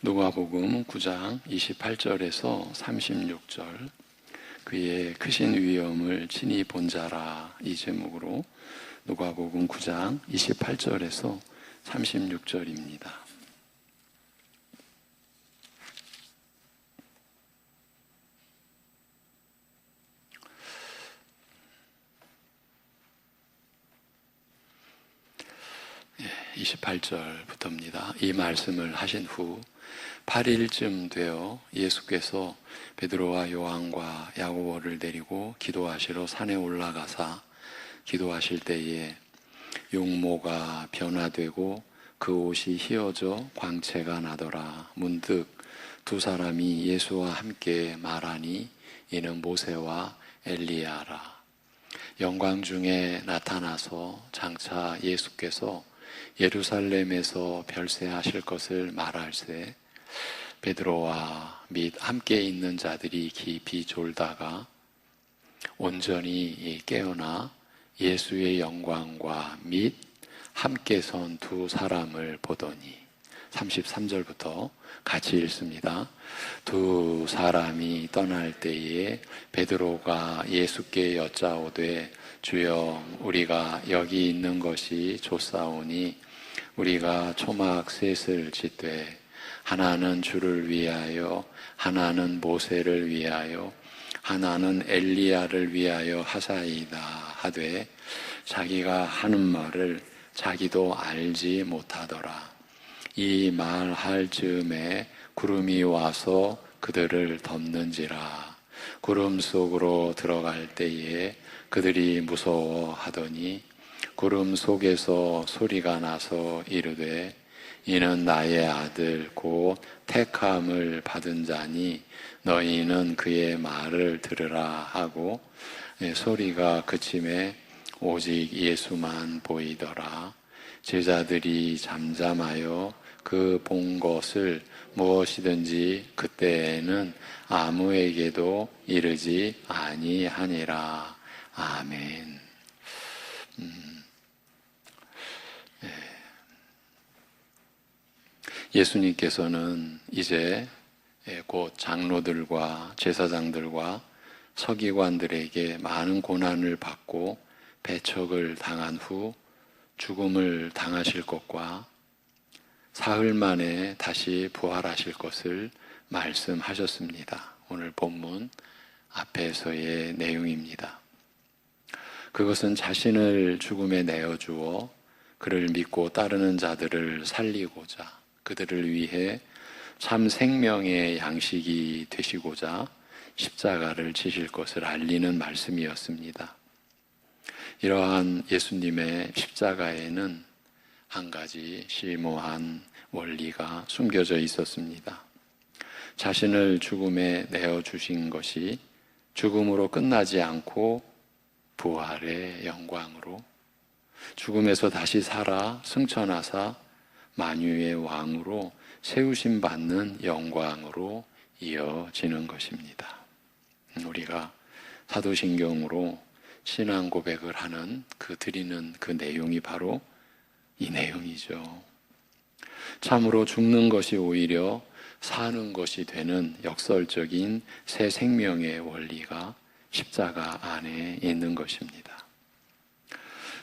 누가복음 9장 28절에서 36절, 그의 크신 위엄을 친히 본 자라, 이 제목으로 누가복음 9장 28절에서 36절입니다. 예, 28절부터입니다. 이 말씀을 하신 후 8일쯤 되어 예수께서 베드로와 요한과 야고보를 데리고 기도하시러 산에 올라가사 기도하실 때에 용모가 변화되고 그 옷이 휘어져 광채가 나더라. 문득 두 사람이 예수와 함께 말하니 이는 모세와 엘리야라. 영광 중에 나타나서 장차 예수께서 예루살렘에서 별세하실 것을 말할세 베드로와 및 함께 있는 자들이 깊이 졸다가 온전히 깨어나 예수의 영광과 및 함께 선 두 사람을 보더니, 33절부터 같이 읽습니다. 두 사람이 떠날 때에 베드로가 예수께 여짜오되 주여, 우리가 여기 있는 것이 좋사오니 우리가 초막 셋을 짓되 하나는 주를 위하여, 하나는 모세를 위하여, 하나는 엘리야를 위하여 하사이다 하되 자기가 하는 말을 자기도 알지 못하더라. 이 말할 즈음에 구름이 와서 그들을 덮는지라. 구름 속으로 들어갈 때에 그들이 무서워하더니 구름 속에서 소리가 나서 이르되 이는 나의 아들 곧 택함을 받은 자니 너희는 그의 말을 들으라 하고 소리가 그침에 오직 예수만 보이더라. 제자들이 잠잠하여 그 본 것을 무엇이든지 그때에는 아무에게도 이르지 아니하니라. 아멘. 예수님께서는 이제 곧 장로들과 제사장들과 서기관들에게 많은 고난을 받고 배척을 당한 후 죽음을 당하실 것과 사흘 만에 다시 부활하실 것을 말씀하셨습니다. 오늘 본문 앞에서의 내용입니다. 그것은 자신을 죽음에 내어주어 그를 믿고 따르는 자들을 살리고자, 그들을 위해 참 생명의 양식이 되시고자 십자가를 지실 것을 알리는 말씀이었습니다. 이러한 예수님의 십자가에는 한 가지 심오한 원리가 숨겨져 있었습니다. 자신을 죽음에 내어주신 것이 죽음으로 끝나지 않고 부활의 영광으로, 죽음에서 다시 살아 승천하사 만유의 왕으로 세우심 받는 영광으로 이어지는 것입니다. 우리가 사도신경으로 신앙 고백을 하는 드리는 그 내용이 바로 이 내용이죠. 참으로 죽는 것이 오히려 사는 것이 되는 역설적인 새 생명의 원리가 십자가 안에 있는 것입니다.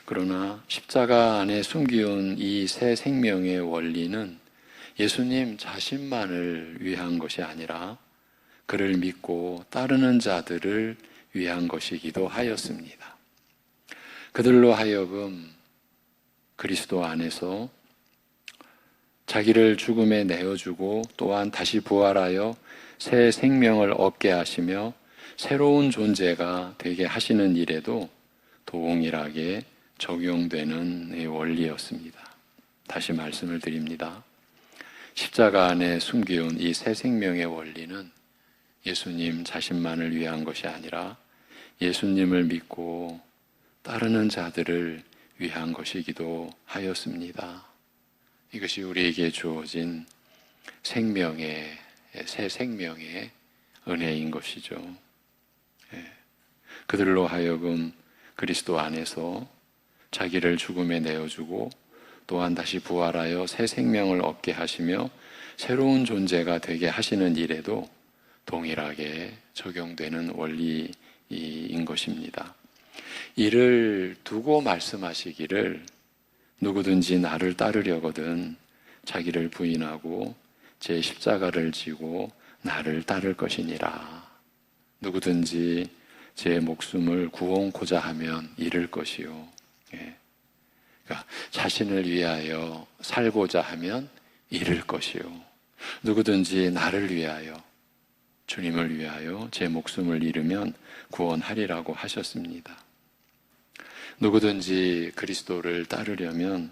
그러나 십자가 안에 숨겨온 이 새 생명의 원리는 예수님 자신만을 위한 것이 아니라 그를 믿고 따르는 자들을 위한 것이기도 하였습니다. 그들로 하여금 그리스도 안에서 자기를 죽음에 내어주고 또한 다시 부활하여 새 생명을 얻게 하시며 새로운 존재가 되게 하시는 일에도 동일하게 적용되는 원리였습니다. 다시 말씀을 드립니다. 십자가 안에 숨겨온 이 새 생명의 원리는 예수님 자신만을 위한 것이 아니라 예수님을 믿고 따르는 자들을 위한 것이기도 하였습니다. 이것이 우리에게 주어진 생명의, 새 생명의 은혜인 것이죠. 그들로 하여금 그리스도 안에서 자기를 죽음에 내어주고 또한 다시 부활하여 새 생명을 얻게 하시며 새로운 존재가 되게 하시는 일에도 동일하게 적용되는 원리인 것입니다. 이를 두고 말씀하시기를 누구든지 나를 따르려거든 자기를 부인하고 제 십자가를 지고 나를 따를 것이니라. 누구든지 제 목숨을 구원코자 하면 잃을 것이요. 그러니까 자신을 위하여 살고자 하면 잃을 것이요. 누구든지 나를 위하여, 주님을 위하여 제 목숨을 잃으면 구원하리라고 하셨습니다. 누구든지 그리스도를 따르려면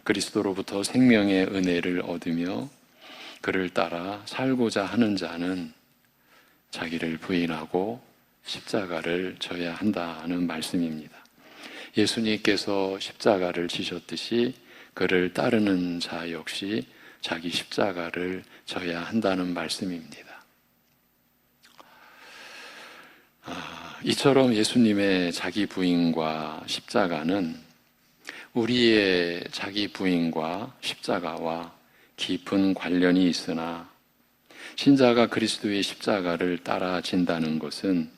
그리스도로부터 생명의 은혜를 얻으며 그를 따라 살고자 하는 자는 자기를 부인하고 십자가를 져야 한다는 말씀입니다. 예수님께서 십자가를 지셨듯이 그를 따르는 자 역시 자기 십자가를 져야 한다는 말씀입니다. 이처럼 예수님의 자기 부인과 십자가는 우리의 자기 부인과 십자가와 깊은 관련이 있으나 신자가 그리스도의 십자가를 따라 진다는 것은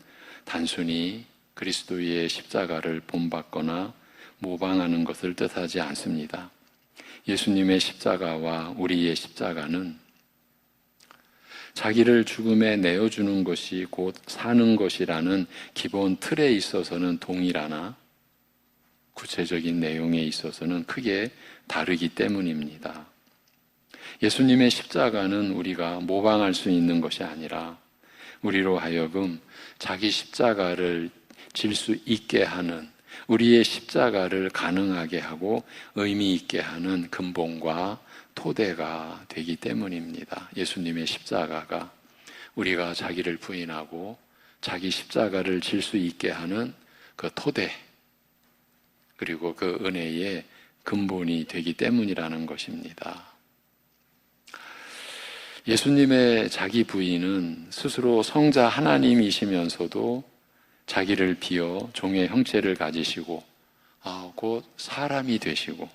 단순히 그리스도의 십자가를 본받거나 모방하는 것을 뜻하지 않습니다. 예수님의 십자가와 우리의 십자가는 자기를 죽음에 내어주는 것이 곧 사는 것이라는 기본 틀에 있어서는 동일하나 구체적인 내용에 있어서는 크게 다르기 때문입니다. 예수님의 십자가는 우리가 모방할 수 있는 것이 아니라 우리로 하여금 자기 십자가를 질 수 있게 하는, 우리의 십자가를 가능하게 하고 의미 있게 하는 근본과 토대가 되기 때문입니다. 예수님의 십자가가 우리가 자기를 부인하고 자기 십자가를 질 수 있게 하는 그 토대, 그리고 그 은혜의 근본이 되기 때문이라는 것입니다. 예수님의 자기 부인은 스스로 성자 하나님이시면서도 자기를 비어 종의 형체를 가지시고 곧 사람이 되시고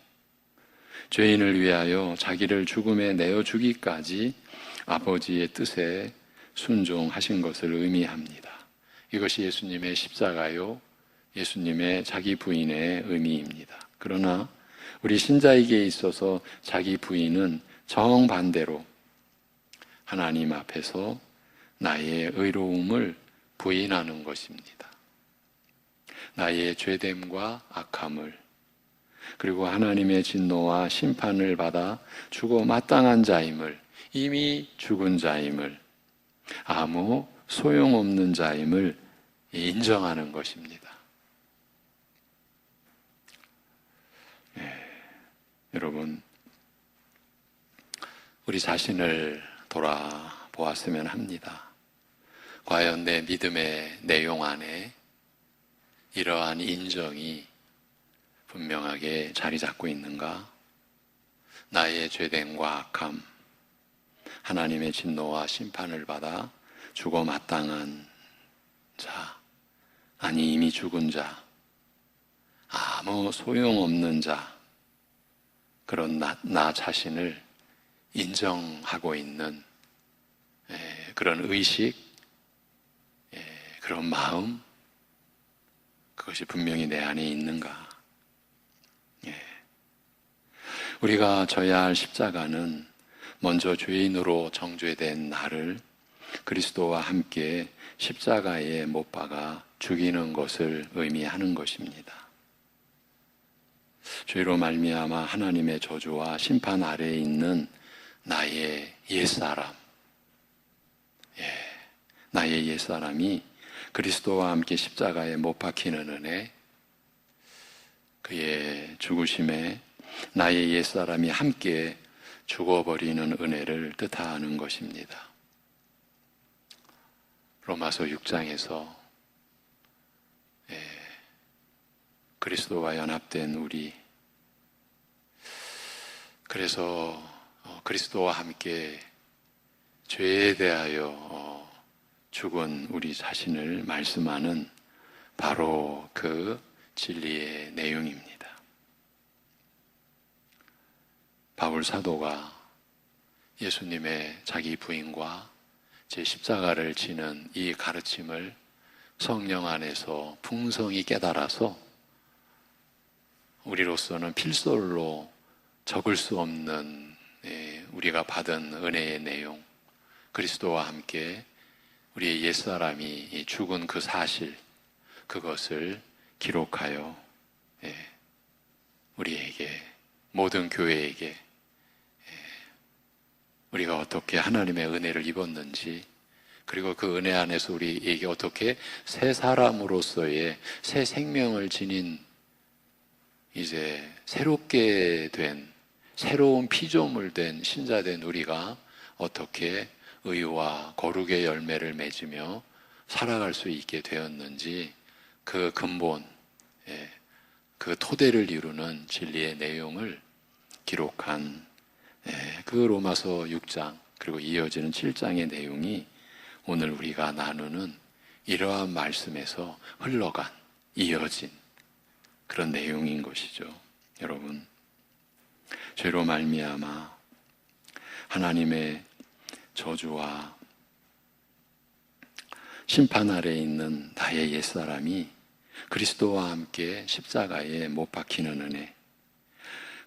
죄인을 위하여 자기를 죽음에 내어주기까지 아버지의 뜻에 순종하신 것을 의미합니다. 이것이 예수님의 십자가요, 예수님의 자기 부인의 의미입니다. 그러나 우리 신자에게 있어서 자기 부인은 정반대로 하나님 앞에서 나의 의로움을 부인하는 것입니다. 나의 죄됨과 악함을, 그리고 하나님의 진노와 심판을 받아 죽어 마땅한 자임을, 이미 죽은 자임을, 아무 소용없는 자임을 인정하는 것입니다. 여러분, 우리 자신을 돌아보았으면 합니다. 과연 내 믿음의 내용 안에 이러한 인정이 분명하게 자리 잡고 있는가? 나의 죄됨과 악함, 하나님의 진노와 심판을 받아 죽어 마땅한 자, 아니 이미 죽은 자, 아무 소용없는 자, 그런 나 자신을 인정하고 있는 그런 의식, 그런 마음, 그것이 분명히 내 안에 있는가? 우리가 져야 할 십자가는 먼저 죄인으로 정죄된 나를 그리스도와 함께 십자가에 못 박아 죽이는 것을 의미하는 것입니다. 죄로 말미암아 하나님의 저주와 심판 아래에 있는 나의 옛사람, 나의 옛사람이 그리스도와 함께 십자가에 못 박히는 은혜, 그의 죽으심에 나의 옛사람이 함께 죽어버리는 은혜를 뜻하는 것입니다. 로마서 6장에서 그리스도와 연합된 우리, 그래서 그리스도와 함께 죄에 대하여 죽은 우리 자신을 말씀하는 바로 그 진리의 내용입니다. 바울 사도가 예수님의 자기 부인과 제 십자가를 지는 이 가르침을 성령 안에서 풍성히 깨달아서 우리로서는 필설로 적을 수 없는 우리가 받은 은혜의 내용, 그리스도와 함께 우리의 옛사람이 죽은 그 사실, 그것을 기록하여 우리에게, 모든 교회에게 우리가 어떻게 하나님의 은혜를 입었는지, 그리고 그 은혜 안에서 우리에게 어떻게 새 사람으로서의 새 생명을 지닌 이제 새롭게 된, 새로운 피조물 된 신자된 우리가 어떻게 의와 거룩의 열매를 맺으며 살아갈 수 있게 되었는지, 그 근본, 그 토대를 이루는 진리의 내용을 기록한 그 로마서 6장 그리고 이어지는 7장의 내용이 오늘 우리가 나누는 이러한 말씀에서 흘러간, 이어진 그런 내용인 것이죠. 여러분, 죄로 말미암아 하나님의 저주와 심판 아래에 있는 나의 옛사람이 그리스도와 함께 십자가에 못 박히는 은혜,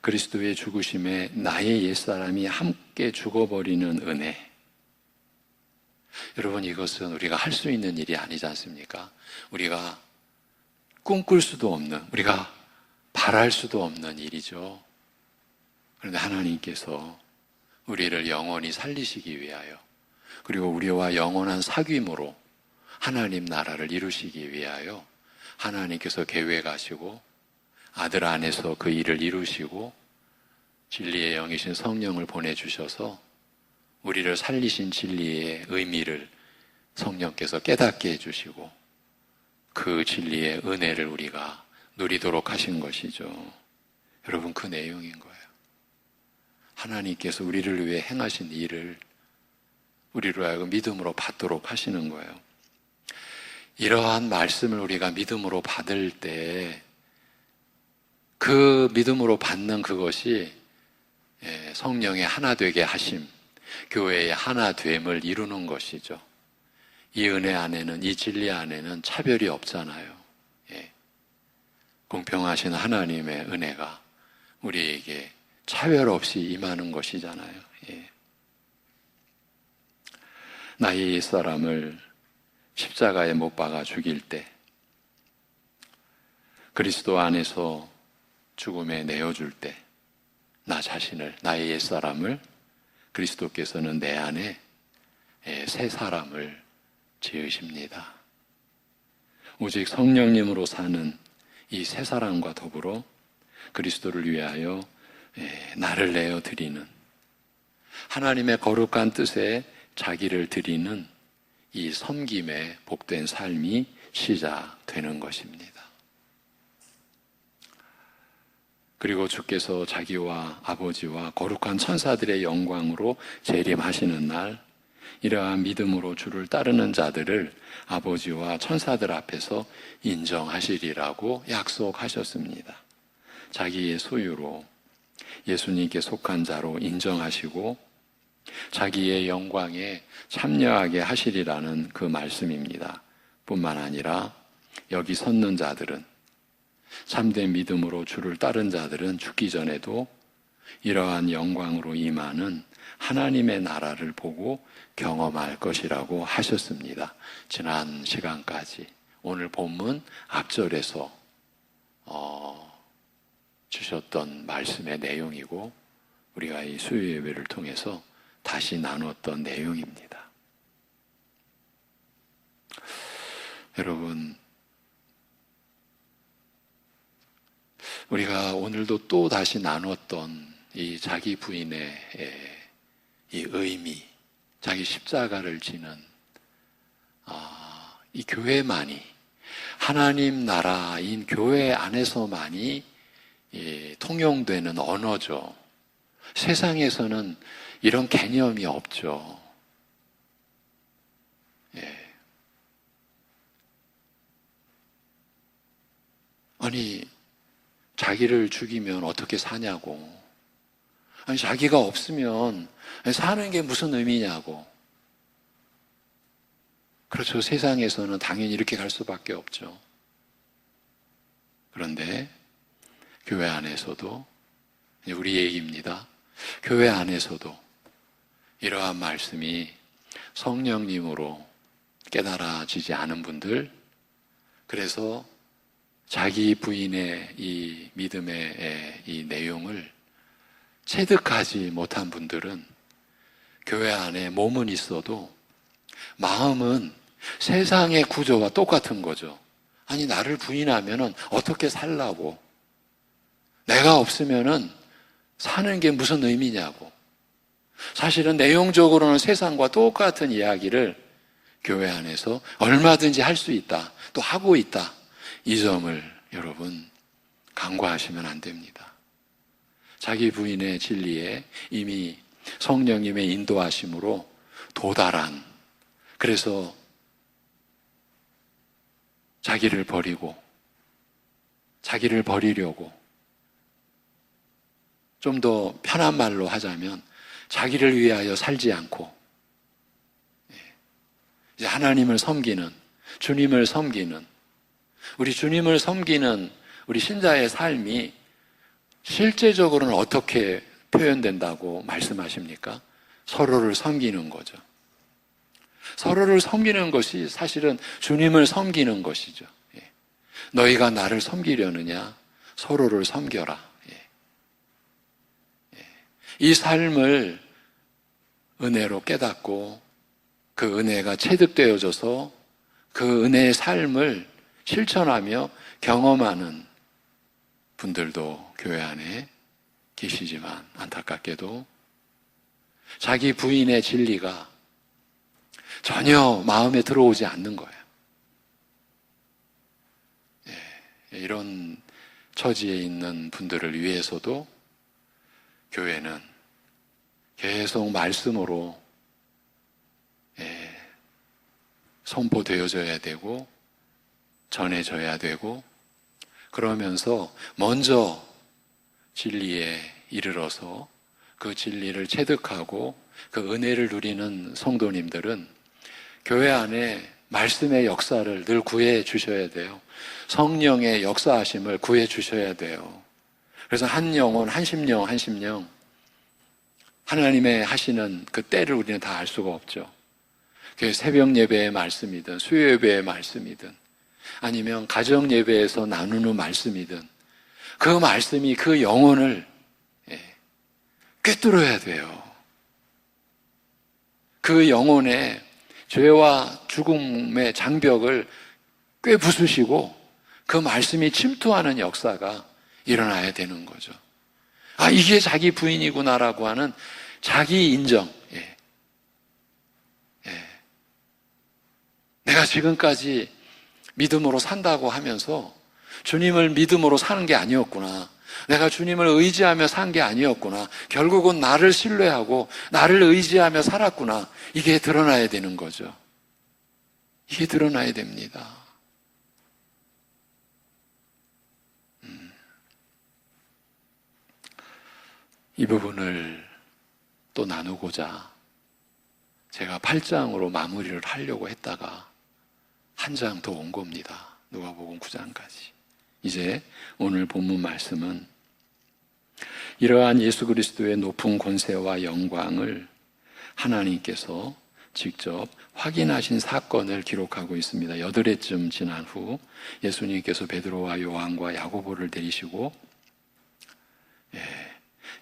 그리스도의 죽으심에 나의 옛사람이 함께 죽어버리는 은혜. 여러분, 이것은 우리가 할 수 있는 일이 아니지 않습니까? 우리가 꿈꿀 수도 없는, 우리가 바랄 수도 없는 일이죠. 그런데 하나님께서 우리를 영원히 살리시기 위하여, 그리고 우리와 영원한 사귐으로 하나님 나라를 이루시기 위하여 하나님께서 계획하시고 아들 안에서 그 일을 이루시고 진리의 영이신 성령을 보내주셔서 우리를 살리신 진리의 의미를 성령께서 깨닫게 해주시고 그 진리의 은혜를 우리가 누리도록 하신 것이죠. 여러분, 그 내용인 거예요. 하나님께서 우리를 위해 행하신 일을 우리로 하여금 믿음으로 받도록 하시는 거예요. 이러한 말씀을 우리가 믿음으로 받을 때 그 믿음으로 받는 그것이 성령의 하나 되게 하심, 교회의 하나 됨을 이루는 것이죠. 이 은혜 안에는, 이 진리 안에는 차별이 없잖아요. 공평하신 하나님의 은혜가 우리에게 차별 없이 임하는 것이잖아요. 나의 옛사람을 십자가에 못 박아 죽일 때 그리스도 안에서 죽음에 내어줄 때 나 자신을, 나의 옛사람을 그리스도께서는 내 안에 새 사람을 지으십니다. 오직 성령님으로 사는 이 새 사람과 더불어 그리스도를 위하여 나를 내어 드리는, 하나님의 거룩한 뜻에 자기를 드리는 이 섬김의 복된 삶이 시작되는 것입니다. 그리고 주께서 자기와 아버지와 거룩한 천사들의 영광으로 재림하시는 날, 이러한 믿음으로 주를 따르는 자들을 아버지와 천사들 앞에서 인정하시리라고 약속하셨습니다. 자기의 소유로 예수님께 속한 자로 인정하시고 자기의 영광에 참여하게 하시리라는 그 말씀입니다. 뿐만 아니라 여기 섰는 자들은, 참된 믿음으로 주를 따른 자들은 죽기 전에도 이러한 영광으로 임하는 하나님의 나라를 보고 경험할 것이라고 하셨습니다. 지난 시간까지 오늘 본문 앞절에서 주셨던 말씀의 내용이고 우리가 이 수요 예배를 통해서 다시 나눴던 내용입니다. 여러분, 우리가 오늘도 또 다시 나눴던 이 자기 부인의 이 의미, 자기 십자가를 지는 이 교회만이, 하나님 나라인 교회 안에서만이 통용되는 언어죠. 세상에서는 이런 개념이 없죠. 아니, 자기를 죽이면 어떻게 사냐고, 아니, 자기가 없으면 사는 게 무슨 의미냐고. 그렇죠. 세상에서는 당연히 이렇게 갈 수밖에 없죠. 그런데 교회 안에서도, 우리 얘기입니다. 교회 안에서도 이러한 말씀이 성령님으로 깨달아지지 않은 분들, 그래서 자기 부인의 이 믿음의 이 내용을 체득하지 못한 분들은 교회 안에 몸은 있어도 마음은 세상의 구조와 똑같은 거죠. 아니, 나를 부인하면은 어떻게 살라고? 내가 없으면은 사는 게 무슨 의미냐고. 사실은 내용적으로는 세상과 똑같은 이야기를 교회 안에서 얼마든지 할 수 있다, 또 하고 있다. 이 점을 여러분 간과하시면 안 됩니다. 자기 부인의 진리에 이미 성령님의 인도하심으로 도달한, 그래서 자기를 버리고, 자기를 버리려고, 좀 더 편한 말로 하자면 자기를 위하여 살지 않고 이제 하나님을 섬기는, 주님을 섬기는, 우리 주님을 섬기는 우리 신자의 삶이 실제적으로는 어떻게 표현된다고 말씀하십니까? 서로를 섬기는 거죠. 서로를 섬기는 것이 사실은 주님을 섬기는 것이죠. 너희가 나를 섬기려느냐? 서로를 섬겨라. 이 삶을 은혜로 깨닫고 그 은혜가 체득되어져서 그 은혜의 삶을 실천하며 경험하는 분들도 교회 안에 계시지만 안타깝게도 자기 부인의 진리가 전혀 마음에 들어오지 않는 거예요. 이런 처지에 있는 분들을 위해서도 교회는 계속 말씀으로 선포되어져야 되고 전해져야 되고, 그러면서 먼저 진리에 이르러서 그 진리를 체득하고 그 은혜를 누리는 성도님들은 교회 안에 말씀의 역사를 늘 구해 주셔야 돼요. 성령의 역사하심을 구해 주셔야 돼요. 그래서 한 영혼, 한 심령, 한 심령, 하나님의 하시는 그 때를 우리는 다 알 수가 없죠. 그게 새벽 예배의 말씀이든 수요 예배의 말씀이든 아니면 가정 예배에서 나누는 말씀이든 그 말씀이 그 영혼을 꿰뚫어야 돼요. 그 영혼의 죄와 죽음의 장벽을 꿰부수시고 그 말씀이 침투하는 역사가 일어나야 되는 거죠. 아, 이게 자기 부인이구나라고 하는 자기 인정. 내가 지금까지 믿음으로 산다고 하면서 주님을 믿음으로 사는 게 아니었구나. 내가 주님을 의지하며 산 게 아니었구나. 결국은 나를 신뢰하고 나를 의지하며 살았구나. 이게 드러나야 되는 거죠. 이게 드러나야 됩니다. 이 부분을 또 나누고자 제가 8장으로 마무리를 하려고 했다가 한 장 더 온 겁니다. 누가복음 9장까지. 이제 오늘 본문 말씀은 이러한 예수 그리스도의 높은 권세와 영광을 하나님께서 직접 확인하신 사건을 기록하고 있습니다. 8회쯤 지난 후 예수님께서 베드로와 요한과 야고보를 데리시고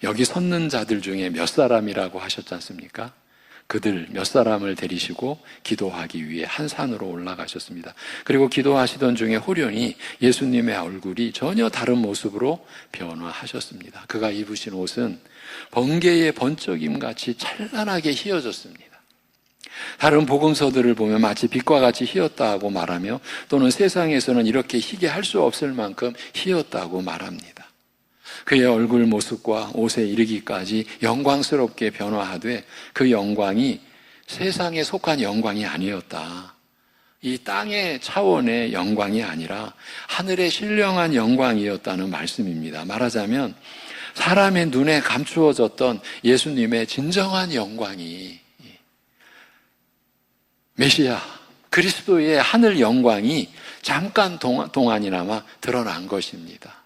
여기 섰는 자들 중에 몇 사람이라고 하셨지 않습니까? 그들 몇 사람을 데리시고 기도하기 위해 한 산으로 올라가셨습니다. 그리고 기도하시던 중에 호련히 예수님의 얼굴이 전혀 다른 모습으로 변화하셨습니다. 그가 입으신 옷은 번개의 번쩍임같이 찬란하게 휘어졌습니다. 다른 복음서들을 보면 마치 빛과 같이 휘었다고 말하며 또는 세상에서는 이렇게 희게 할 수 없을 만큼 휘었다고 말합니다. 그의 얼굴 모습과 옷에 이르기까지 영광스럽게 변화하되 그 영광이 세상에 속한 영광이 아니었다. 이 땅의 차원의 영광이 아니라 하늘의 신령한 영광이었다는 말씀입니다. 말하자면 사람의 눈에 감추어졌던 예수님의 진정한 영광이, 메시아 그리스도의 하늘 영광이 잠깐 동안이나마 드러난 것입니다.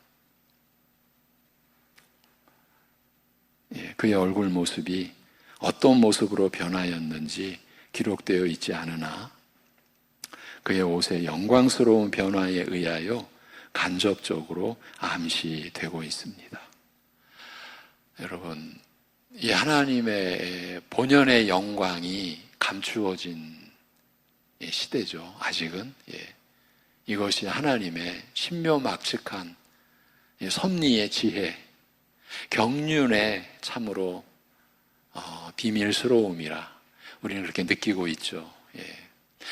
그의 얼굴 모습이 어떤 모습으로 변하였는지 기록되어 있지 않으나 그의 옷의 영광스러운 변화에 의하여 간접적으로 암시되고 있습니다. 여러분, 이 하나님의 본연의 영광이 감추어진 시대죠. 아직은. 이것이 하나님의 신묘막측한 섭리의 지혜, 경륜의 참으로 비밀스러움이라 우리는 그렇게 느끼고 있죠.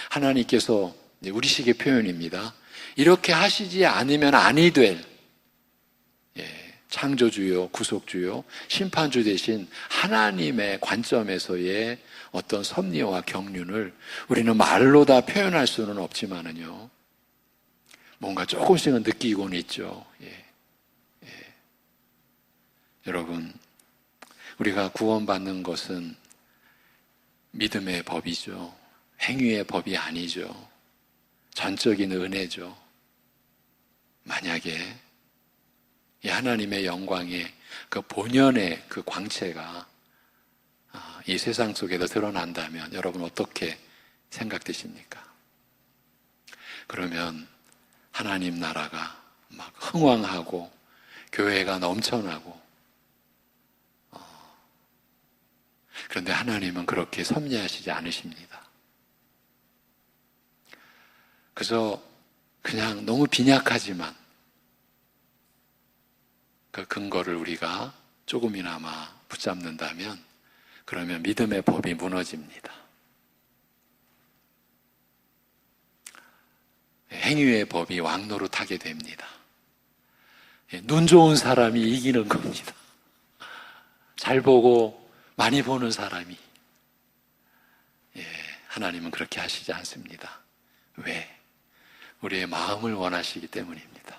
하나님께서, 우리식의 표현입니다, 이렇게 하시지 않으면 아니 될 창조주요, 구속주요, 심판주 되신 하나님의 관점에서의 어떤 섭리와 경륜을 우리는 말로 다 표현할 수는 없지만은요, 뭔가 조금씩은 느끼고는 있죠. 여러분, 우리가 구원받는 것은 믿음의 법이죠. 행위의 법이 아니죠. 전적인 은혜죠. 만약에 이 하나님의 영광의 그 본연의 그 광채가 이 세상 속에서 드러난다면 여러분 어떻게 생각되십니까? 그러면 하나님 나라가 막 흥왕하고 교회가 넘쳐나고, 그런데 하나님은 그렇게 섭리하시지 않으십니다. 그래서 그냥 너무 빈약하지만 그 근거를 우리가 조금이나마 붙잡는다면 그러면 믿음의 법이 무너집니다. 행위의 법이 왕노릇하게 됩니다. 눈 좋은 사람이 이기는 겁니다. 잘 보고 많이 보는 사람이. 하나님은 그렇게 하시지 않습니다. 왜? 우리의 마음을 원하시기 때문입니다.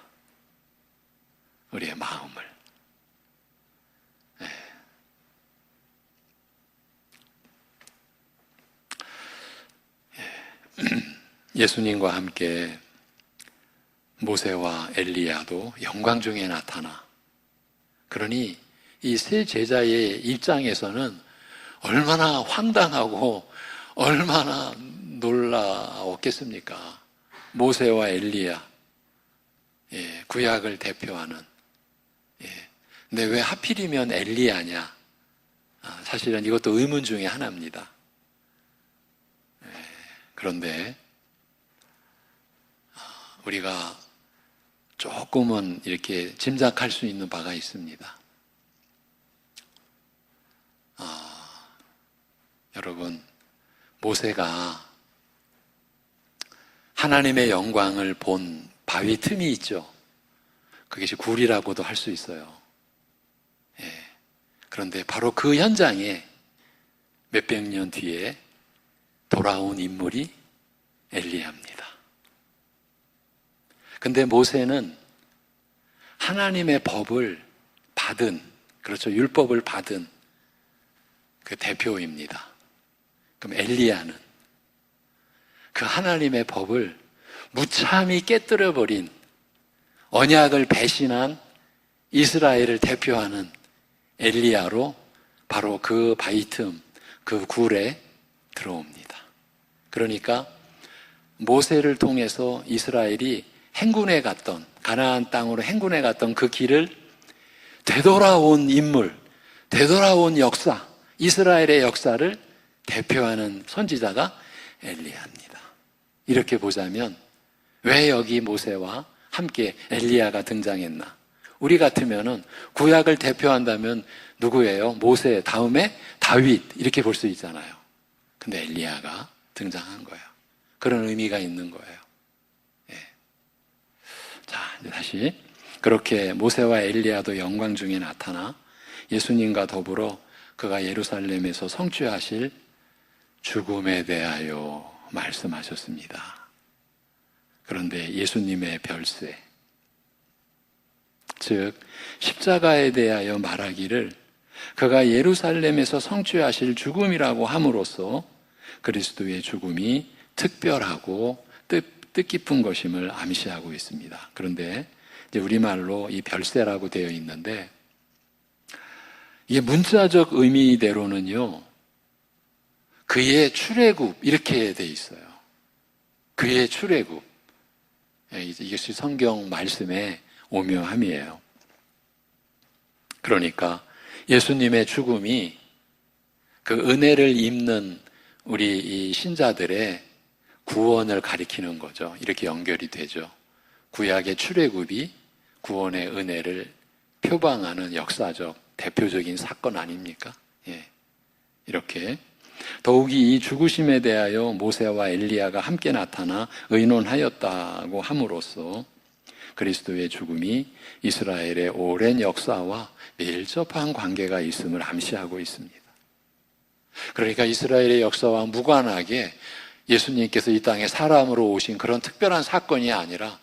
우리의 마음을. 예수님과 함께 모세와 엘리야도 영광 중에 나타나, 그러니 이 세 제자의 입장에서는 얼마나 황당하고 얼마나 놀라웠겠습니까? 모세와 엘리야, 구약을 대표하는. 근데 왜 하필이면 엘리야냐? 사실은 이것도 의문 중에 하나입니다. 그런데 우리가 조금은 이렇게 짐작할 수 있는 바가 있습니다. 여러분, 모세가 하나님의 영광을 본 바위 틈이 있죠. 그것이 굴이라고도 할 수 있어요. 그런데 바로 그 현장에 몇백 년 뒤에 돌아온 인물이 엘리야입니다. 근데 모세는 하나님의 법을 받은, 그렇죠, 율법을 받은 그 대표입니다. 그럼 엘리야는 그 하나님의 법을 무참히 깨뜨려버린, 언약을 배신한 이스라엘을 대표하는 엘리야로 바로 그 바위 틈, 그 굴에 들어옵니다. 그러니까 모세를 통해서 이스라엘이 행군해 갔던, 가나안 땅으로 행군해 갔던 그 길을 되돌아온 인물, 되돌아온 역사, 이스라엘의 역사를 대표하는 선지자가 엘리야입니다. 이렇게 보자면 왜 여기 모세와 함께 엘리야가 등장했나? 우리 같으면은 구약을 대표한다면 누구예요? 모세 다음에 다윗, 이렇게 볼 수 있잖아요. 근데 엘리야가 등장한 거예요. 그런 의미가 있는 거예요. 자, 이제 다시, 그렇게 모세와 엘리야도 영광 중에 나타나 예수님과 더불어 그가 예루살렘에서 성취하실 죽음에 대하여 말씀하셨습니다. 그런데 예수님의 별세, 즉 십자가에 대하여 말하기를 그가 예루살렘에서 성취하실 죽음이라고 함으로써 그리스도의 죽음이 특별하고 뜻깊은 것임을 암시하고 있습니다. 그런데 이제 우리말로 이 별세라고 되어 있는데 이게 문자적 의미대로는요, 그의 출애굽 이렇게 돼 있어요. 그의 출애굽. 이것이 성경 말씀의 오묘함이에요. 그러니까 예수님의 죽음이 그 은혜를 입는 우리 이 신자들의 구원을 가리키는 거죠. 이렇게 연결이 되죠. 구약의 출애굽이 구원의 은혜를 표방하는 역사적 대표적인 사건 아닙니까? 예. 이렇게 더욱이 이 죽으심에 대하여 모세와 엘리야가 함께 나타나 의논하였다고 함으로써 그리스도의 죽음이 이스라엘의 오랜 역사와 밀접한 관계가 있음을 암시하고 있습니다. 그러니까 이스라엘의 역사와 무관하게 예수님께서 이 땅에 사람으로 오신 그런 특별한 사건이 아니라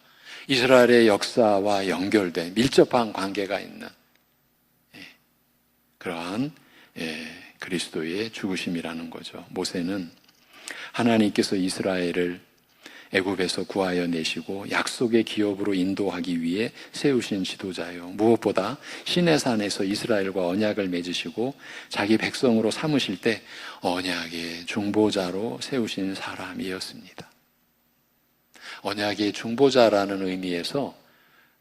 이스라엘의 역사와 연결된 밀접한 관계가 있는 그러한 그리스도의 죽으심이라는 거죠. 모세는 하나님께서 이스라엘을 애굽에서 구하여 내시고 약속의 기업으로 인도하기 위해 세우신 지도자요. 무엇보다 시내산에서 이스라엘과 언약을 맺으시고 자기 백성으로 삼으실 때 언약의 중보자로 세우신 사람이었습니다. 언약의 중보자라는 의미에서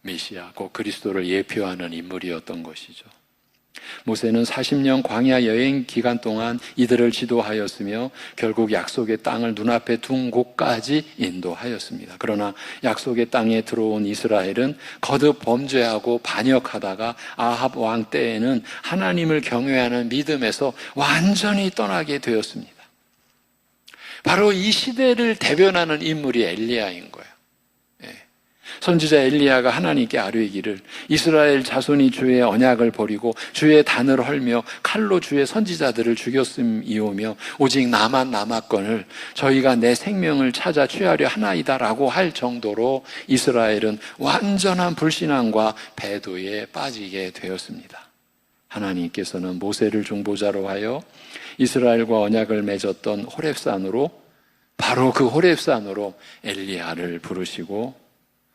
메시아, 곧 그리스도를 예표하는 인물이었던 것이죠. 모세는 40년 광야 여행 기간 동안 이들을 지도하였으며 결국 약속의 땅을 눈앞에 둔 곳까지 인도하였습니다. 그러나 약속의 땅에 들어온 이스라엘은 거듭 범죄하고 반역하다가 아합 왕 때에는 하나님을 경외하는 믿음에서 완전히 떠나게 되었습니다. 바로 이 시대를 대변하는 인물이 엘리야인 거예요. 선지자 엘리야가 하나님께 아뢰기를 이스라엘 자손이 주의 언약을 버리고 주의 단을 헐며 칼로 주의 선지자들을 죽였음이오며 오직 나만 남았거늘 저희가 내 생명을 찾아 취하려 하나이다라고 할 정도로 이스라엘은 완전한 불신앙과 배도에 빠지게 되었습니다. 하나님께서는 모세를 중보자로 하여 이스라엘과 언약을 맺었던 호렙산으로 바로 그 호렙산으로 엘리야를 부르시고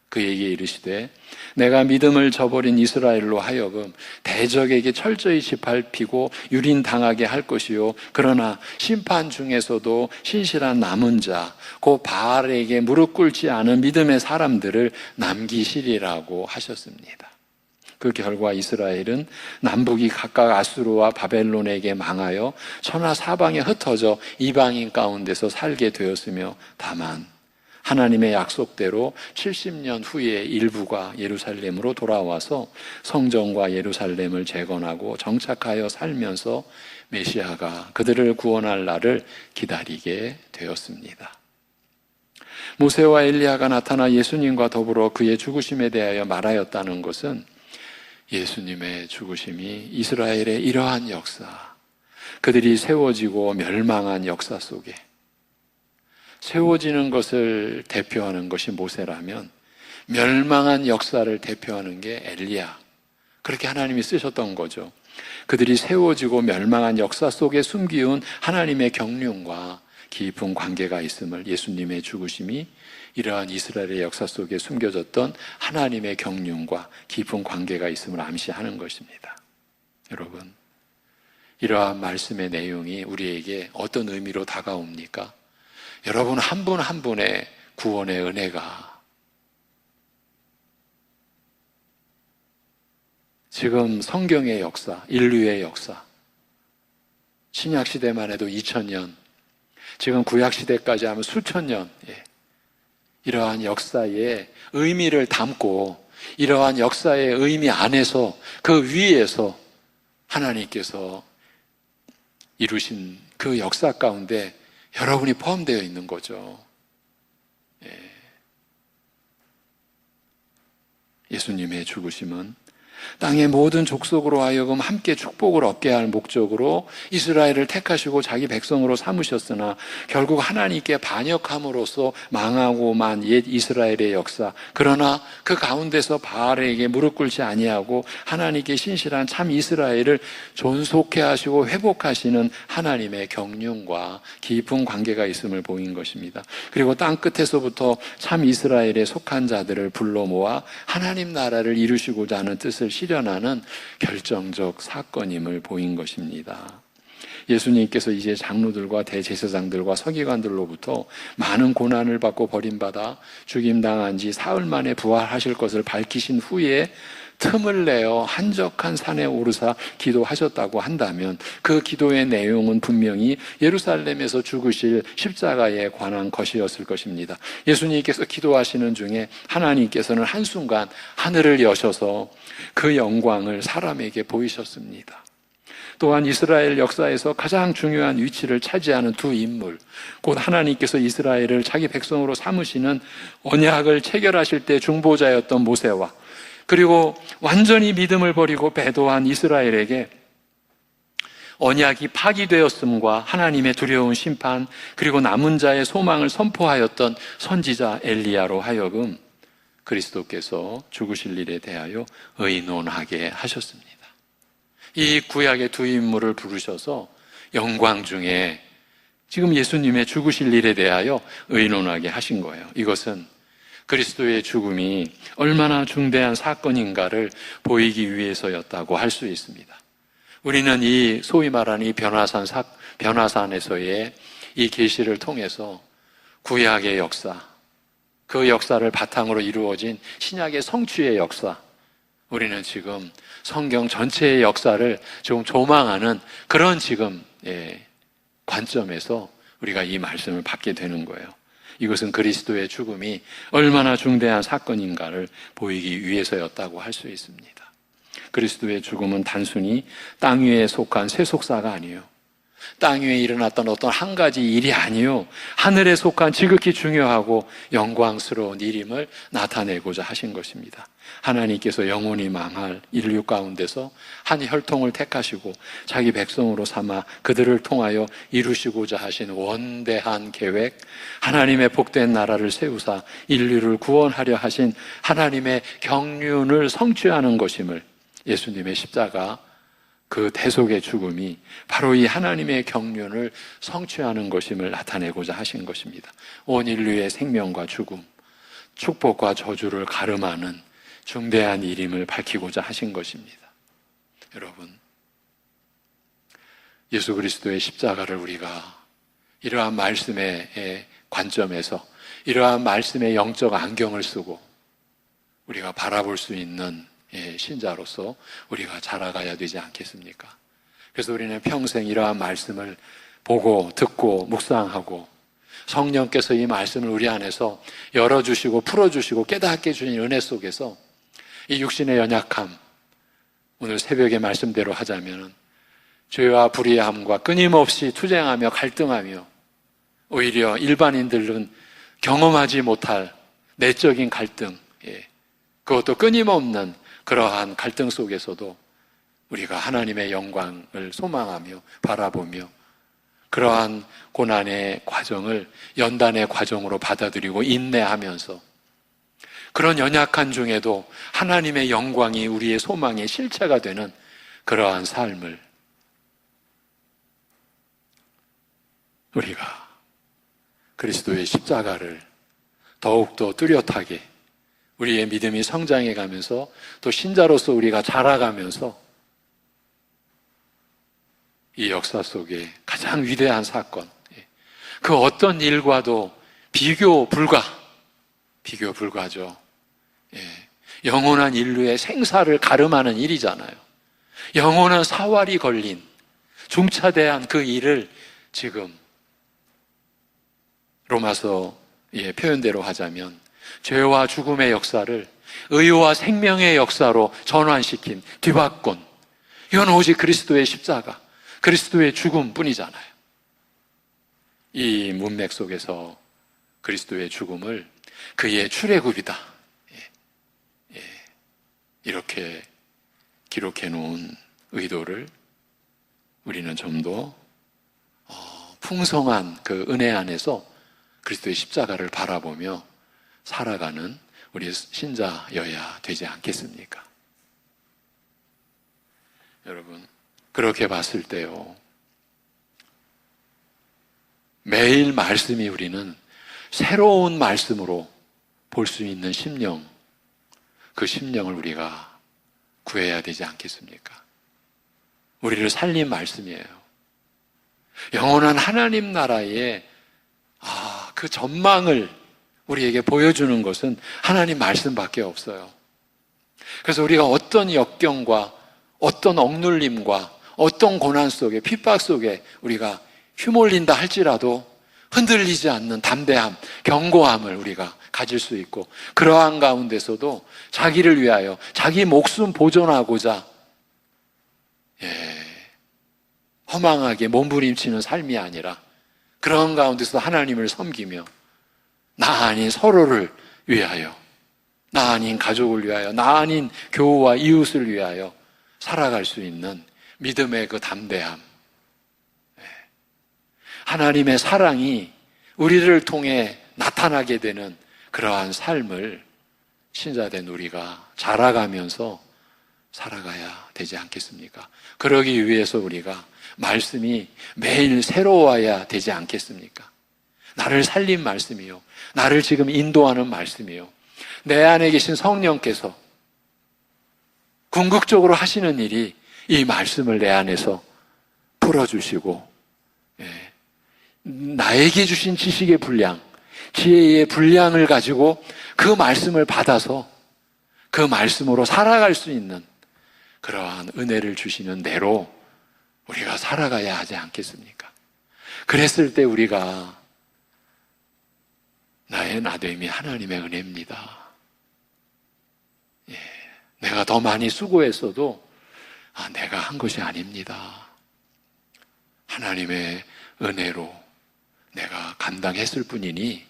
그에게 이르시되 내가 믿음을 저버린 이스라엘로 하여금 대적에게 철저히 짓밟히고 유린당하게 할 것이요 그러나 심판 중에서도 신실한 남은 자 곧 바알에게 무릎 꿇지 않은 믿음의 사람들을 남기시리라고 하셨습니다. 그 결과 이스라엘은 남북이 각각 아수르와 바벨론에게 망하여 천하 사방에 흩어져 이방인 가운데서 살게 되었으며 다만 하나님의 약속대로 70년 후에 일부가 예루살렘으로 돌아와서 성전과 예루살렘을 재건하고 정착하여 살면서 메시아가 그들을 구원할 날을 기다리게 되었습니다. 모세와 엘리야가 나타나 예수님과 더불어 그의 죽으심에 대하여 말하였다는 것은 예수님의 죽으심이 이스라엘의 이러한 역사, 그들이 세워지고 멸망한 역사 속에 세워지는 것을 대표하는 것이 모세라면 멸망한 역사를 대표하는 게 엘리야. 그렇게 하나님이 쓰셨던 거죠. 그들이 세워지고 멸망한 역사 속에 숨기운 하나님의 경륜과 깊은 관계가 있음을 예수님의 죽으심이 이러한 이스라엘의 역사 속에 숨겨졌던 하나님의 경륜과 깊은 관계가 있음을 암시하는 것입니다. 여러분, 이러한 말씀의 내용이 우리에게 어떤 의미로 다가옵니까? 여러분 한 분 한 분의 구원의 은혜가 지금 성경의 역사, 인류의 역사, 신약시대만 해도 2000년, 지금 구약시대까지 하면 수천 년, 이러한 역사의 의미를 담고 이러한 역사의 의미 안에서 그 위에서 하나님께서 이루신 그 역사 가운데 여러분이 포함되어 있는 거죠. 예수님의 죽으심은 땅의 모든 족속으로 하여금 함께 축복을 얻게 할 목적으로 이스라엘을 택하시고 자기 백성으로 삼으셨으나 결국 하나님께 반역함으로써 망하고 만 옛 이스라엘의 역사, 그러나 그 가운데서 바알에게 무릎 꿇지 아니하고 하나님께 신실한 참 이스라엘을 존속해 하시고 회복하시는 하나님의 경륜과 깊은 관계가 있음을 보인 것입니다. 그리고 땅 끝에서부터 참 이스라엘에 속한 자들을 불러 모아 하나님 나라를 이루시고자 하는 뜻을 실현하는 결정적 사건임을 보인 것입니다. 예수님께서 이제 장로들과 대제사장들과 서기관들로부터 많은 고난을 받고 버림받아 죽임당한 지 사흘 만에 부활하실 것을 밝히신 후에 틈을 내어 한적한 산에 오르사 기도하셨다고 한다면 그 기도의 내용은 분명히 예루살렘에서 죽으실 십자가에 관한 것이었을 것입니다. 예수님께서 기도하시는 중에 하나님께서는 한순간 하늘을 여셔서 그 영광을 사람에게 보이셨습니다. 또한 이스라엘 역사에서 가장 중요한 위치를 차지하는 두 인물, 곧 하나님께서 이스라엘을 자기 백성으로 삼으시는 언약을 체결하실 때 중보자였던 모세와 그리고 완전히 믿음을 버리고 배도한 이스라엘에게 언약이 파기되었음과 하나님의 두려운 심판 그리고 남은 자의 소망을 선포하였던 선지자 엘리야로 하여금 그리스도께서 죽으실 일에 대하여 의논하게 하셨습니다. 이 구약의 두 인물을 부르셔서 영광 중에 지금 예수님의 죽으실 일에 대하여 의논하게 하신 거예요. 이것은 그리스도의 죽음이 얼마나 중대한 사건인가를 보이기 위해서였다고 할 수 있습니다. 우리는 이 소위 말하는 이 변화산에서의 이 계시를 통해서 구약의 역사, 그 역사를 바탕으로 이루어진 신약의 성취의 역사, 우리는 지금 성경 전체의 역사를 좀 조망하는 그런 지금 관점에서 우리가 이 말씀을 받게 되는 거예요. 이것은 그리스도의 죽음이 얼마나 중대한 사건인가를 보이기 위해서였다고 할 수 있습니다. 그리스도의 죽음은 단순히 땅 위에 속한 세속사가 아니에요. 땅 위에 일어났던 어떤 한 가지 일이 아니요, 하늘에 속한 지극히 중요하고 영광스러운 일임을 나타내고자 하신 것입니다. 하나님께서 영원히 망할 인류 가운데서 한 혈통을 택하시고 자기 백성으로 삼아 그들을 통하여 이루시고자 하신 원대한 계획, 하나님의 복된 나라를 세우사 인류를 구원하려 하신 하나님의 경륜을 성취하는 것임을, 예수님의 십자가 그 대속의 죽음이 바로 이 하나님의 경륜을 성취하는 것임을 나타내고자 하신 것입니다. 온 인류의 생명과 죽음, 축복과 저주를 가름하는 중대한 일임을 밝히고자 하신 것입니다. 여러분, 예수 그리스도의 십자가를 우리가 이러한 말씀의 관점에서, 이러한 말씀의 영적 안경을 쓰고 우리가 바라볼 수 있는 신자로서 우리가 자라가야 되지 않겠습니까? 그래서 우리는 평생 이러한 말씀을 보고 듣고 묵상하고 성령께서 이 말씀을 우리 안에서 열어주시고 풀어주시고 깨닫게 해주신 은혜 속에서 이 육신의 연약함, 오늘 새벽의 말씀대로 하자면 죄와 불의함과 끊임없이 투쟁하며 갈등하며 오히려 일반인들은 경험하지 못할 내적인 갈등, 그것도 끊임없는 그러한 갈등 속에서도 우리가 하나님의 영광을 소망하며 바라보며 그러한 고난의 과정을 연단의 과정으로 받아들이고 인내하면서 그런 연약한 중에도 하나님의 영광이 우리의 소망의 실체가 되는 그러한 삶을 우리가 그리스도의 십자가를 더욱더 뚜렷하게 우리의 믿음이 성장해 가면서 또 신자로서 우리가 자라가면서 이 역사 속에 가장 위대한 사건, 그 어떤 일과도 비교 불가죠. 영원한 인류의 생사를 가름하는 일이잖아요. 영원한 사활이 걸린 중차대한 그 일을 지금 로마서 표현대로 하자면 죄와 죽음의 역사를 의와 생명의 역사로 전환시킨, 뒤바꾼, 이건 오직 그리스도의 십자가, 그리스도의 죽음뿐이잖아요. 이 문맥 속에서 그리스도의 죽음을 그의 출애굽이다, 이렇게 기록해 놓은 의도를 우리는 좀 더 풍성한 그 은혜 안에서 그리스도의 십자가를 바라보며 살아가는 우리 신자여야 되지 않겠습니까? 여러분, 그렇게 봤을 때요, 매일 말씀이 우리는 새로운 말씀으로 볼 수 있는 심령, 그 심령을 우리가 구해야 되지 않겠습니까? 우리를 살린 말씀이에요. 영원한 하나님 나라의 그 전망을 우리에게 보여주는 것은 하나님 말씀밖에 없어요. 그래서 우리가 어떤 역경과 어떤 억눌림과 어떤 고난 속에, 핍박 속에 우리가 휘몰린다 할지라도 흔들리지 않는 담대함, 견고함을 우리가 가질 수 있고, 그러한 가운데서도 자기를 위하여 자기 목숨 보존하고자 허망하게 몸부림치는 삶이 아니라 그런 가운데서 하나님을 섬기며 나 아닌 서로를 위하여, 나 아닌 가족을 위하여, 나 아닌 교우와 이웃을 위하여 살아갈 수 있는 믿음의 그 담대함, 하나님의 사랑이 우리를 통해 나타나게 되는 그러한 삶을 신자된 우리가 자라가면서 살아가야 되지 않겠습니까? 그러기 위해서 우리가 말씀이 매일 새로워야 되지 않겠습니까? 나를 살린 말씀이요, 나를 지금 인도하는 말씀이요, 내 안에 계신 성령께서 궁극적으로 하시는 일이 이 말씀을 내 안에서 풀어주시고, 나에게 주신 지식의 분량, 지혜의 분량을 가지고 그 말씀을 받아서 그 말씀으로 살아갈 수 있는 그러한 은혜를 주시는 대로 우리가 살아가야 하지 않겠습니까? 그랬을 때 우리가 나의 나됨이 하나님의 은혜입니다. 내가 더 많이 수고했어도 내가 한 것이 아닙니다. 하나님의 은혜로 내가 감당했을 뿐이니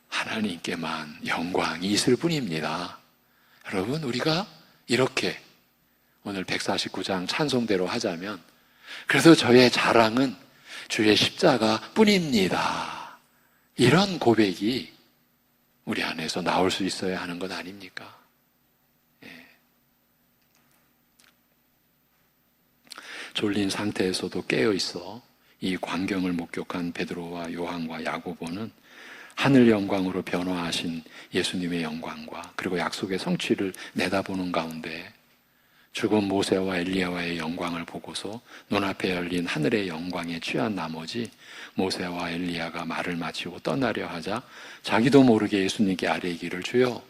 하나님께만 영광이 있을 뿐입니다. 여러분, 우리가 이렇게 오늘 149장 찬송대로 하자면, 그래서 저의 자랑은 주의 십자가 뿐입니다, 이런 고백이 우리 안에서 나올 수 있어야 하는 것 아닙니까? 졸린 상태에서도 깨어있어 이 광경을 목격한 베드로와 요한과 야고보는 하늘 영광으로 변화하신 예수님의 영광과 그리고 약속의 성취를 내다보는 가운데 죽은 모세와 엘리야와의 영광을 보고서 눈앞에 열린 하늘의 영광에 취한 나머지 모세와 엘리야가 말을 마치고 떠나려 하자 자기도 모르게 예수님께 아뢰기를, 주여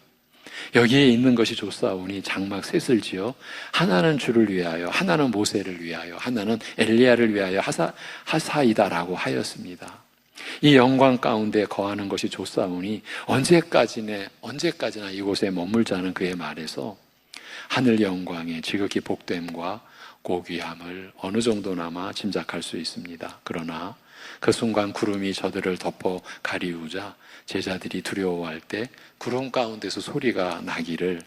여기에 있는 것이 좋사오니 장막 셋을 지어 하나는 주를 위하여, 하나는 모세를 위하여, 하나는 엘리야를 위하여 하사이다라고 하였습니다. 이 영광 가운데 거하는 것이 좋사오니 언제까지나 이곳에 머물자는 그의 말에서 하늘 영광의 지극히 복됨과 고귀함을 어느 정도나마 짐작할 수 있습니다. 그러나 그 순간 구름이 저들을 덮어 가리우자 제자들이 두려워할 때 구름 가운데서 소리가 나기를,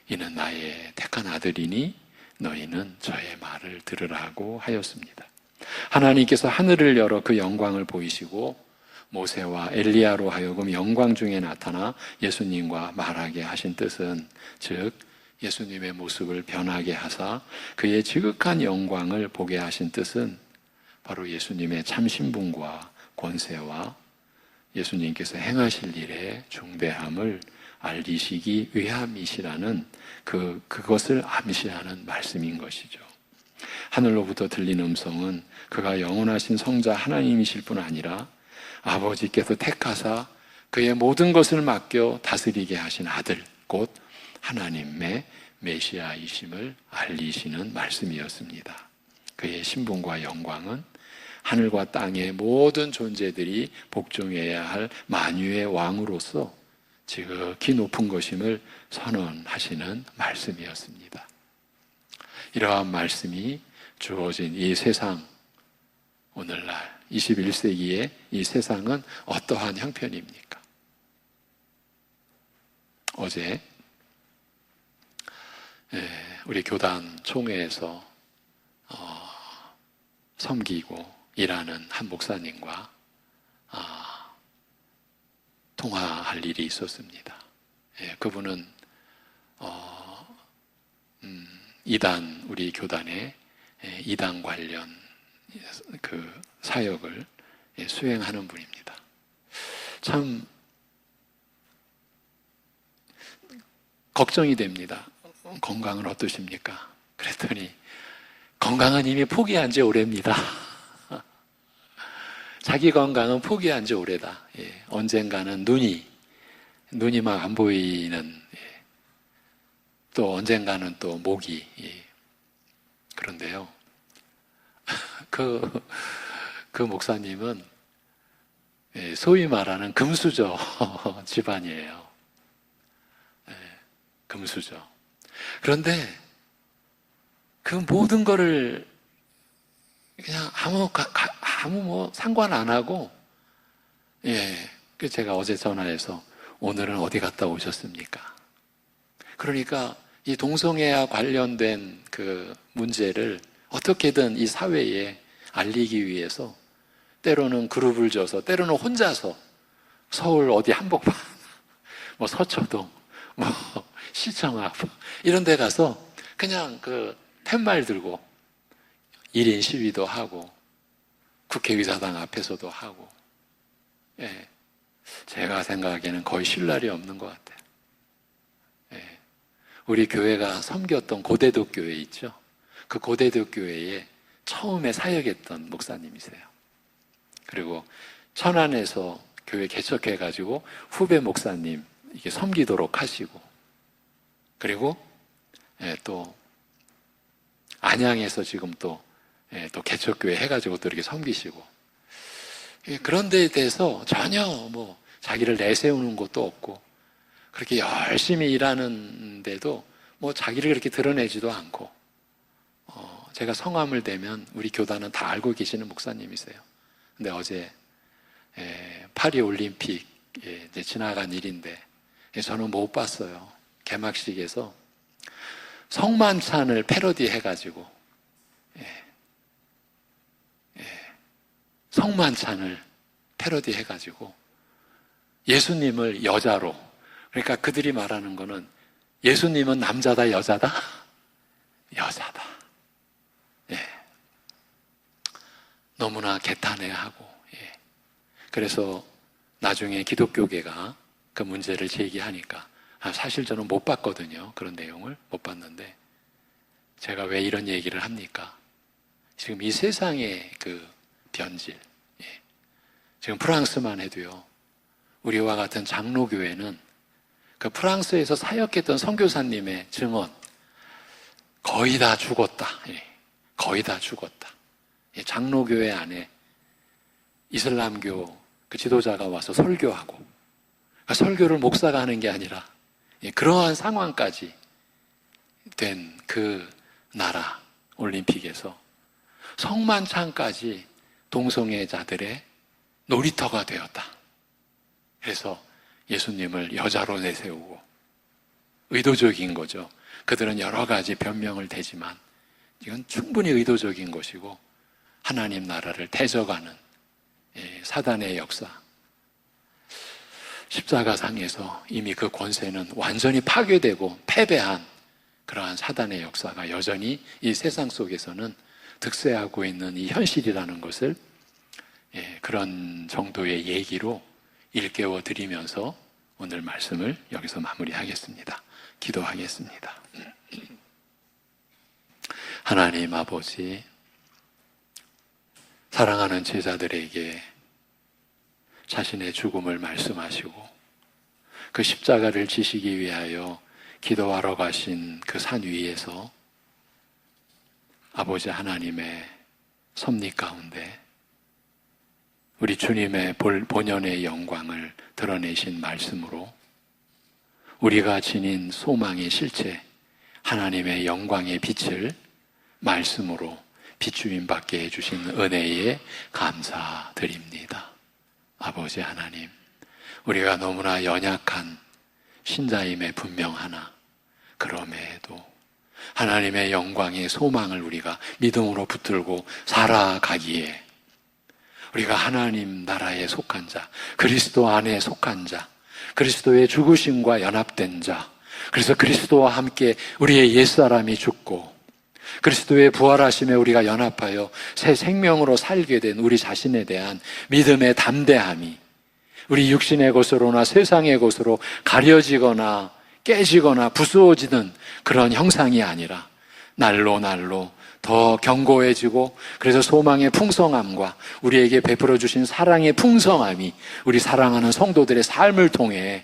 이는 나의 택한 아들이니 너희는 저의 말을 들으라고 하였습니다. 하나님께서 하늘을 열어 그 영광을 보이시고 모세와 엘리야로 하여금 영광 중에 나타나 예수님과 말하게 하신 뜻은, 즉 예수님의 모습을 변하게 하사 그의 지극한 영광을 보게 하신 뜻은 바로 예수님의 참신분과 권세와 예수님께서 행하실 일의 중대함을 알리시기 위함이시라는 그것을 암시하는 말씀인 것이죠. 하늘로부터 들린 음성은 그가 영원하신 성자 하나님이실 뿐 아니라 아버지께서 택하사 그의 모든 것을 맡겨 다스리게 하신 아들, 곧 하나님의 메시아이심을 알리시는 말씀이었습니다. 그의 신분과 영광은 하늘과 땅의 모든 존재들이 복종해야 할 만유의 왕으로서 지극히 높은 것임을 선언하시는 말씀이었습니다. 이러한 말씀이 주어진 이 세상, 오늘날 21세기의 이 세상은 어떠한 형편입니까? 어제 우리 교단 총회에서 섬기고 일하는 한 목사님과 통화할 일이 있었습니다. 그분은 이단, 우리 교단의 이단 관련 그 사역을 수행하는 분입니다. 참 걱정이 됩니다. 건강은 어떠십니까? 그랬더니 건강은 이미 포기한 지 오래입니다. 자기 건강은 포기한 지 오래다. 언젠가는 눈이 막 안 보이는, 또 언젠가는 또 목이. 그런데요, 그 목사님은 소위 말하는 금수저 집안이에요. 금수저. 그런데 그 모든 거를 그냥 아무 뭐 상관 안 하고, 제가 어제 전화해서 오늘은 어디 갔다 오셨습니까? 그러니까 이 동성애와 관련된 그 문제를 어떻게든 이 사회에 알리기 위해서 때로는 그룹을 져서, 때로는 혼자서 서울 어디 한복판, 뭐 서초동, 뭐 시청 앞 이런 데 가서 그냥 그 팻말 들고 1인 시위도 하고 국회의사당 앞에서도 하고, 제가 생각하기에는 거의 쉴 날이 없는 것 같아요. 우리 교회가 섬겼던 고대도 교회 있죠? 그 고대도 교회에 처음에 사역했던 목사님이세요. 그리고 천안에서 교회 개척해가지고 후배 목사님 이게 섬기도록 하시고, 그리고 또 안양에서 지금 또 개척교회 해가지고 또 이렇게 섬기시고, 그런 데에 대해서 전혀 뭐 자기를 내세우는 것도 없고, 그렇게 열심히 일하는데도 뭐 자기를 그렇게 드러내지도 않고, 제가 성함을 대면 우리 교단은 다 알고 계시는 목사님이세요. 근데 어제 파리 올림픽 이제 지나간 일인데 저는 못 봤어요. 개막식에서 성만찬을 패러디 해가지고, 성만찬을 패러디 해가지고 예수님을 여자로, 그러니까 그들이 말하는 거는 예수님은 남자다 여자다? 여자다. 너무나 개탄해하고, 그래서 나중에 기독교계가 그 문제를 제기하니까, 사실 저는 못 봤거든요. 그런 내용을 못 봤는데, 제가 왜 이런 얘기를 합니까? 지금 이 세상의 그 변질, 지금 프랑스만 해도요, 우리와 같은 장로교회는 그 프랑스에서 사역했던 선교사님의 증언 거의 다 죽었다. 거의 다 죽었다. 장로교회 안에 이슬람교 그 지도자가 와서 설교하고, 그러니까 설교를 목사가 하는 게 아니라 그러한 상황까지 된 그 나라 올림픽에서 성만찬까지 동성애자들의 놀이터가 되었다. 그래서 예수님을 여자로 내세우고, 의도적인 거죠. 그들은 여러 가지 변명을 대지만 이건 충분히 의도적인 것이고 하나님 나라를 대적하는 사단의 역사. 십자가상에서 이미 그 권세는 완전히 파괴되고 패배한 그러한 사단의 역사가 여전히 이 세상 속에서는 득세하고 있는 이 현실이라는 것을 그런 정도의 얘기로 일깨워 드리면서 오늘 말씀을 여기서 마무리하겠습니다. 기도하겠습니다. 하나님 아버지, 사랑하는 제자들에게 자신의 죽음을 말씀하시고 그 십자가를 지시기 위하여 기도하러 가신 그 산 위에서 아버지 하나님의 섭리 가운데 우리 주님의 본연의 영광을 드러내신 말씀으로 우리가 지닌 소망의 실체, 하나님의 영광의 빛을 말씀으로 비추임 받게 해주신 은혜에 감사드립니다. 아버지 하나님, 우리가 너무나 연약한 신자임에 분명하나 그럼에도 하나님의 영광의 소망을 우리가 믿음으로 붙들고 살아가기에 우리가 하나님 나라에 속한 자, 그리스도 안에 속한 자, 그리스도의 죽으심과 연합된 자, 그래서 그리스도와 함께 우리의 옛사람이 죽고 그리스도의 부활하심에 우리가 연합하여 새 생명으로 살게 된 우리 자신에 대한 믿음의 담대함이 우리 육신의 것으로나 세상의 것으로 가려지거나 깨지거나 부수어지는 그런 형상이 아니라 날로 날로 더 견고해지고 그래서 소망의 풍성함과 우리에게 베풀어 주신 사랑의 풍성함이 우리 사랑하는 성도들의 삶을 통해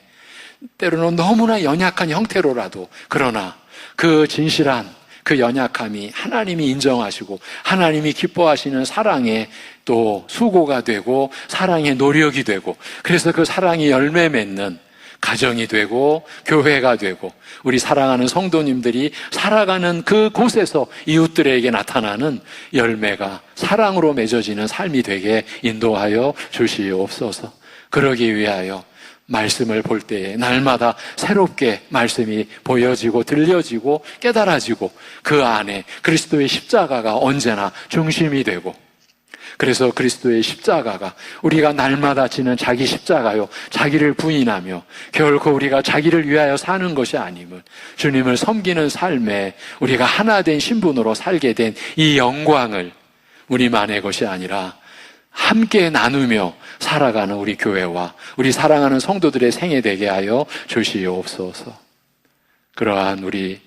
때로는 너무나 연약한 형태로라도 그러나 그 진실한 그 연약함이 하나님이 인정하시고 하나님이 기뻐하시는 사랑의 또 수고가 되고 사랑의 노력이 되고 그래서 그 사랑이 열매 맺는 가정이 되고 교회가 되고 우리 사랑하는 성도님들이 살아가는 그 곳에서 이웃들에게 나타나는 열매가 사랑으로 맺어지는 삶이 되게 인도하여 주시옵소서. 그러기 위하여 말씀을 볼 때에 날마다 새롭게 말씀이 보여지고 들려지고 깨달아지고 그 안에 그리스도의 십자가가 언제나 중심이 되고 그래서 그리스도의 십자가가 우리가 날마다 지는 자기 십자가요 자기를 부인하며 결코 우리가 자기를 위하여 사는 것이 아님을 주님을 섬기는 삶에 우리가 하나 된 신분으로 살게 된 이 영광을 우리만의 것이 아니라 함께 나누며 살아가는 우리 교회와 우리 사랑하는 성도들의 생애 되게 하여 주시옵소서. 그러한 우리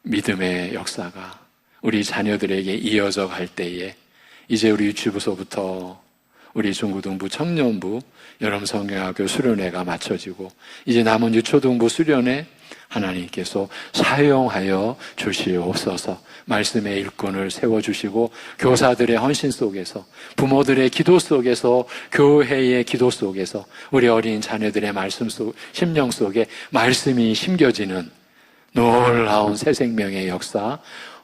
믿음의 역사가 우리 자녀들에게 이어져 갈 때에 이제 우리 유치부서부터 우리 중고등부, 청년부, 여름성경학교 수련회가 마쳐지고 이제 남은 유초등부 수련회 하나님께서 사용하여 주시옵소서. 말씀의 일꾼을 세워주시고 교사들의 헌신 속에서 부모들의 기도 속에서 교회의 기도 속에서 우리 어린 자녀들의 말씀 속 심령 속에 말씀이 심겨지는 놀라운 새 생명의 역사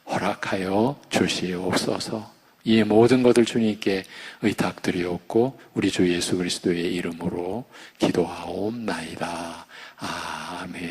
허락하여 주시옵소서. 이 모든 것을 주님께 의탁드리옵고 우리 주 예수 그리스도의 이름으로 기도하옵나이다. 아멘.